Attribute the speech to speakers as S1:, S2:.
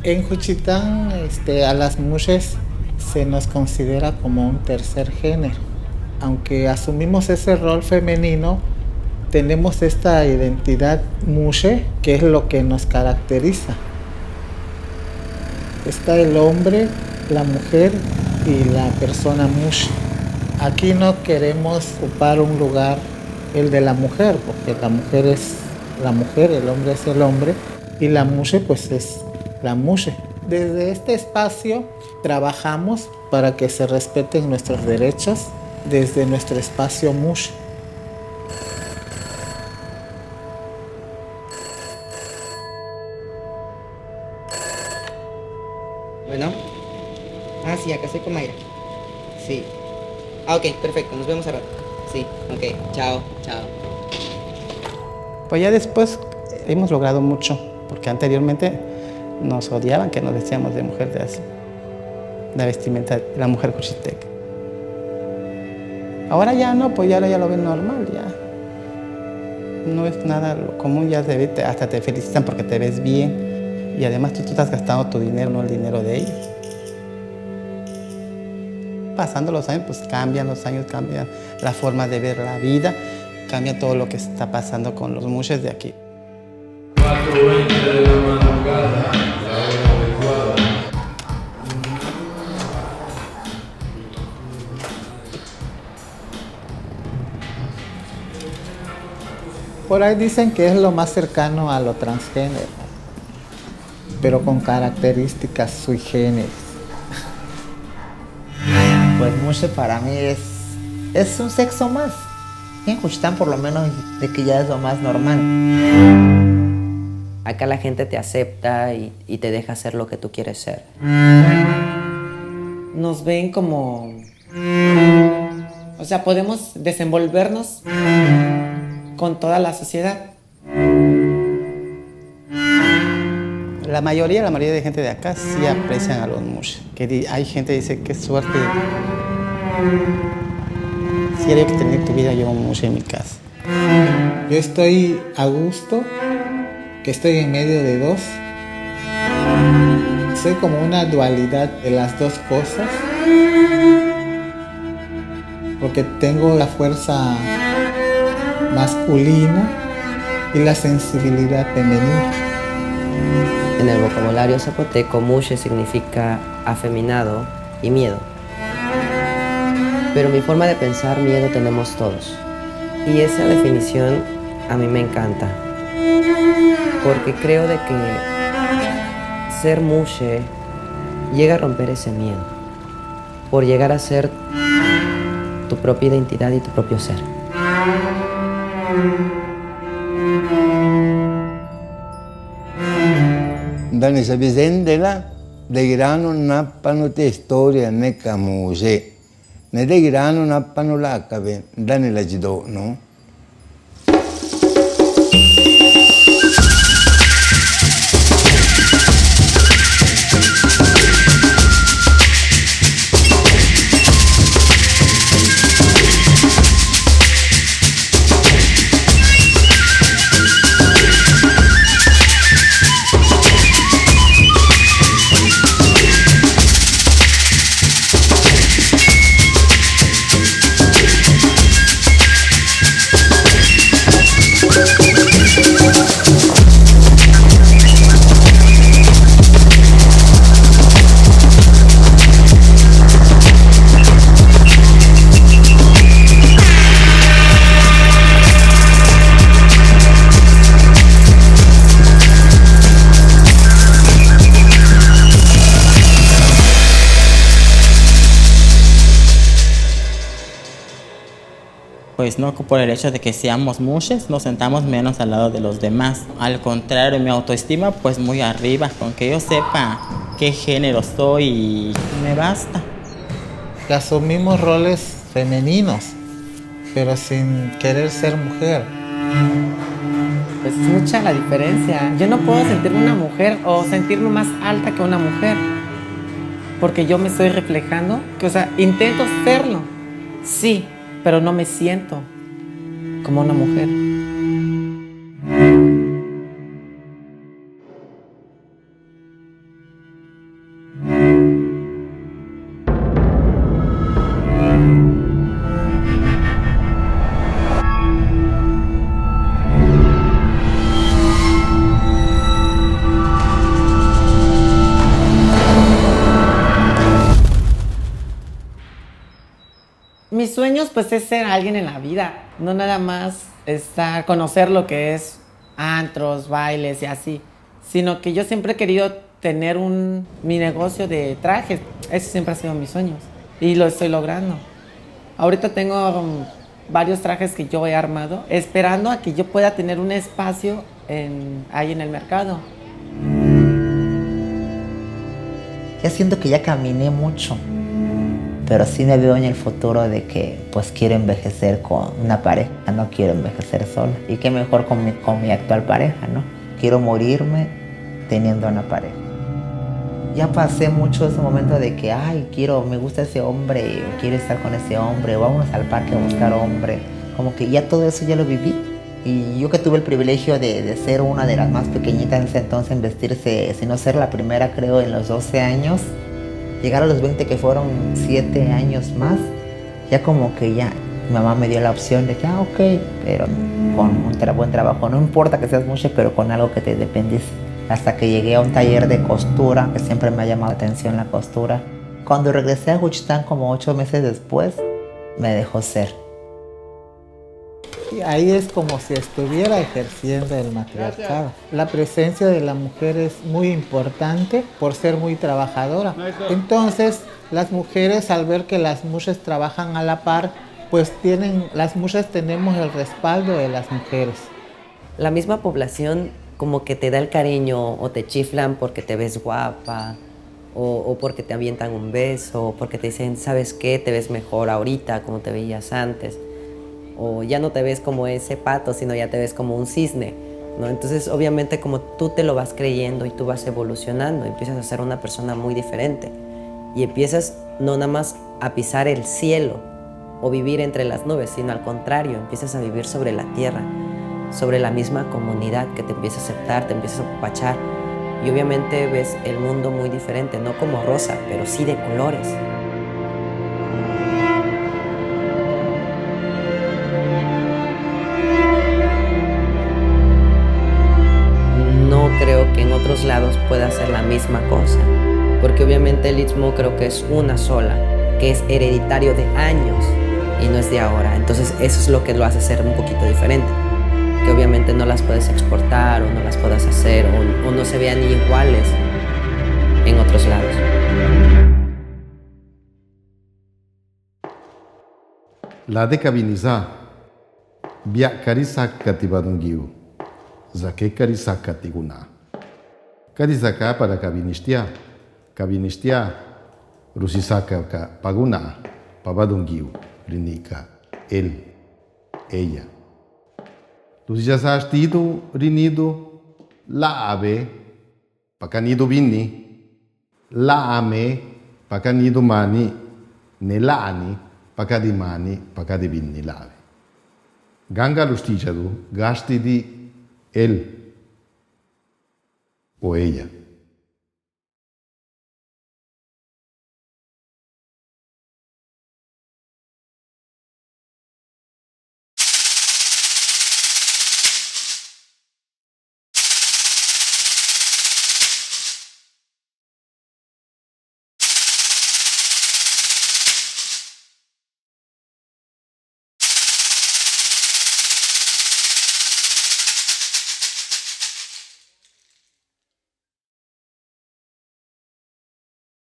S1: En Juchitán, a las mujeres se nos considera como un tercer género. Aunque asumimos ese rol femenino, tenemos esta identidad mushe, que es lo que nos caracteriza. Está el hombre, la mujer y la persona mushe. Aquí no queremos ocupar un lugar, el de la mujer, porque la mujer es la mujer, el hombre es el hombre, y la mushe pues es la mushe. Desde este espacio trabajamos para que se respeten nuestros derechos desde nuestro espacio mushe.
S2: Bueno. Ah, sí, acá estoy con Mayra. Sí. Ah, ok, perfecto, nos vemos a rato. Sí, ok, chao, chao.
S3: Pues ya después hemos logrado mucho, porque anteriormente nos odiaban que nos decíamos de mujer de así, la vestimenta de la mujer juchiteca. Ahora ya no, pues ya, ahora ya lo ven normal, ya. No es nada lo común, ya hasta te felicitan porque te ves bien y además tú estás gastando tu dinero, no el dinero de ellos. Pasando los años, pues cambian los años, cambian la forma de ver la vida, cambia todo lo que está pasando con los mushes de aquí.
S4: 4:20 de la madrugada, la hora adecuada.
S1: Por ahí dicen que es lo más cercano a lo transgénero, pero con características sui generis.
S5: Pues mushe para mí es un sexo más. En Juchitán por lo menos de que ya es lo más normal.
S6: Acá la gente te acepta y te deja hacer lo que tú quieres ser.
S2: Nos ven como... O sea, podemos desenvolvernos con toda la sociedad.
S3: La mayoría de gente de acá sí aprecian a los mushes. Hay gente que dice, qué suerte. Si era yo que tener tu vida, yo un mushe en mi casa.
S1: Yo estoy a gusto, que estoy en medio de dos. Soy como una dualidad de las dos cosas, porque tengo la fuerza masculina y la sensibilidad femenina.
S6: En el vocabulario zapoteco, mushe significa afeminado y miedo. Pero mi forma de pensar, miedo tenemos todos. Y esa definición a mí me encanta. Porque creo de que ser mushe llega a romper ese miedo. Por llegar a ser tu propia identidad y tu propio ser.
S7: Dani sabizendela de grano nappano te storia ne camuse. Ne de grano nappano l'accabe, dani la gido, no?
S8: Pues no por el hecho de que seamos mushes nos sentamos menos al lado de los demás. Al contrario, mi autoestima pues muy arriba. Con que yo sepa qué género soy me basta.
S1: Que asumimos roles femeninos, pero sin querer ser mujer.
S2: Pues es mucha la diferencia. Yo no puedo sentirme una mujer o sentirme más alta que una mujer. Porque yo me estoy reflejando. O sea, intento serlo. Sí, pero no me siento como una mujer. mis sueños pues es ser alguien en la vida, no nada más conocer lo que es antros, bailes y así, sino que yo siempre he querido tener mi negocio de trajes. Ese siempre ha sido mis sueños y lo estoy logrando. Ahorita tengo varios trajes que yo he armado, esperando a que yo pueda tener un espacio ahí en el mercado.
S5: Ya siento que ya caminé mucho, pero sí me veo en el futuro de que pues quiero envejecer con una pareja, no quiero envejecer sola. Y qué mejor con mi actual pareja, ¿no? Quiero morirme teniendo una pareja. Ya pasé mucho ese momento de que, me gusta ese hombre, o quiero estar con ese hombre, o vámonos al parque a buscar hombre. Como que ya todo eso ya lo viví. Y yo que tuve el privilegio de ser una de las más pequeñitas en ese entonces en vestirse, si no ser la primera creo en los 12 años, llegar a los 20 que fueron 7 años más, ya como que ya mi mamá me dio la opción de que, ok, pero con un buen trabajo, no importa que seas mucho, pero con algo que te dependice. Hasta que llegué a un taller de costura, que siempre me ha llamado la atención la costura. Cuando regresé a Juchitán como 8 meses después, me dejó ser.
S1: Y ahí es como si estuviera ejerciendo el matriarcado. La presencia de la mujer es muy importante por ser muy trabajadora. Entonces, las mujeres al ver que las mujeres trabajan a la par, pues las mujeres tenemos el respaldo de las mujeres.
S6: La misma población como que te da el cariño o te chiflan porque te ves guapa o porque te avientan un beso o porque te dicen, ¿sabes qué? Te ves mejor ahorita como te veías antes. O ya no te ves como ese pato, sino ya te ves como un cisne, ¿no? Entonces, obviamente, como tú te lo vas creyendo y tú vas evolucionando, empiezas a ser una persona muy diferente y empiezas no nada más a pisar el cielo o vivir entre las nubes, sino al contrario, empiezas a vivir sobre la tierra, sobre la misma comunidad que te empieza a aceptar, te empiezas a apapachar y obviamente ves el mundo muy diferente, no como rosa, pero sí de colores. No creo que en otros lados pueda hacer la misma cosa, porque obviamente el Istmo creo que es una sola, que es hereditario de años y no es de ahora. Entonces eso es lo que lo hace ser un poquito diferente, que obviamente no las puedes exportar o no las puedas hacer o no se vean iguales en otros lados.
S9: La de Cabiniza, Bia Karisak Katibadungiu, Zake Karisak Katiguna. Karisaka para Kabinistia, Rusisaka Paguna, Pabadungiu, Rinika, él, ella. Lusisastido, Rinido, la ave, Pacanido Vini, la ame, Pacanido Mani, Nelani, Pacadimani, Pacadivini lave. Ganga Lustichadu, Gasti di él o ella.